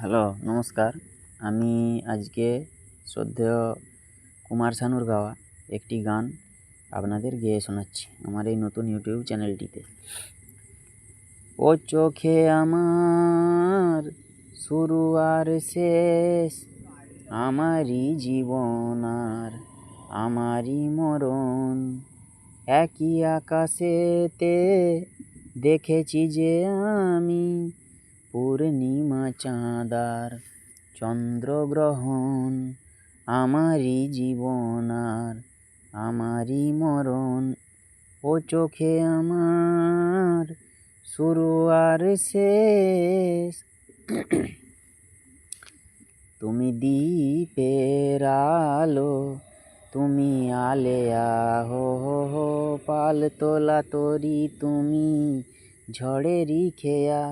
Hello, নমস্কার। আমি আজকে শ্রদ্ধেয় কুমার শানুর গাওয়া একটি গান আপনাদের গেয়ে শোনাচ্ছি আমার এই নতুন ইউটিউব চ্যানেলটিতে। ও চোখে আমার শুরু আর শেষ, আমারই জীবন আর আমারই মরণ, একই আকাশেতে দেখেছি যে আমি পূর্ণিমা চাঁদার চন্দ্রগ্রহণ, আমারই জীবন আর আমারই মরণ। ও চোখে আমার শুরু আর শেষ, তুমি দ্বীপের আলো, তুমি আলেয়া হো হো হো, পাল তোলা তরি তুমি ঝড়েরই খেয়া।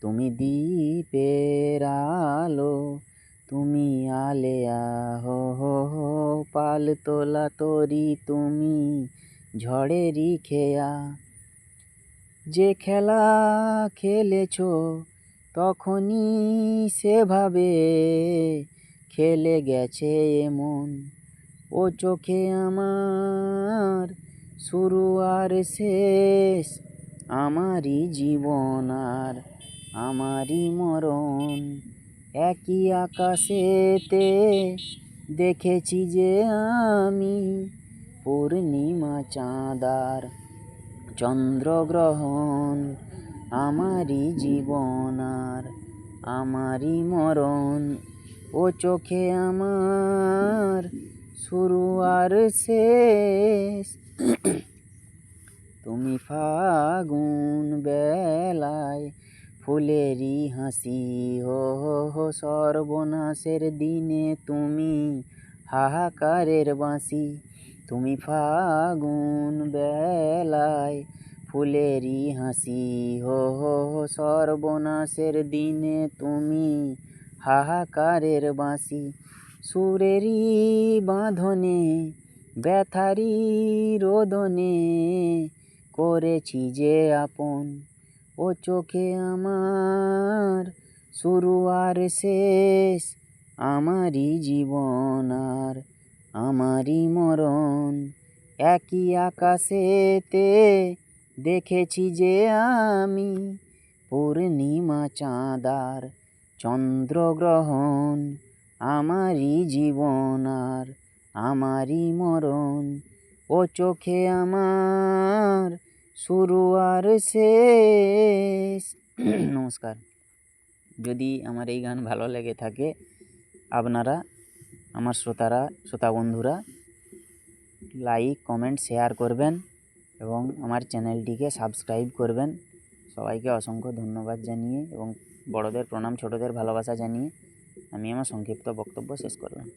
তুমি দ্বীপের আলো, তুমি আলেয়া হো হো হো, পাল তোলা তরি তুমি ঝড়েরই খেয়া। যে খেলা খেলেছ তখনই সেভাবে খেলে গেছে এমন, ও চোখে আমার শুরু আর শেষ, আমারই জীবন আর আমারই মরণ, একই আকাশেতে দেখেছি যে আমি পূর্ণিমা চাঁদার চন্দ্রগ্রহণ, আমারই জীবন আর আমারই মরণ। ও চোখে আমার শুরু আর শেষ, তুমি ফাগুন বেলায় ফুলেরই হাসি হো হো হো, সর্বনাশের দিনে তুমি হাহাকারের বাঁশি। তুমি ফাগুন বেলায় ফুলেরই হাসি হো হো হো, সর্বনাশের দিনে তুমি হাহাকারের বাঁশি। সুরেরই বাঁধনে ব্যথারি রোদনে করেছি যে আপন, ও চোখে আমার শুরু আর শেষ, আমারই জীবন আর আমারই মরণ, একই আকাশেতে দেখেছি যে আমি পূর্ণিমা চাঁদার চন্দ্রগ্রহণ, আমারই জীবন আর আমারই মরণ। ও চোখে আমার শুরু আর শেষ। নমস্কার। যদি আমার এই গান ভালো লেগে থাকে, আপনারা আমার শ্রোতা বন্ধুরা লাইক, কমেন্ট, শেয়ার করবেন এবং আমার চ্যানেলটিকে সাবস্ক্রাইব করবেন। সবাইকে অসংখ্য ধন্যবাদ জানিয়ে এবং বড়দের প্রণাম, ছোটদের ভালোবাসা জানিয়ে আমি আমার সংক্ষিপ্ত বক্তব্য শেষ করলাম।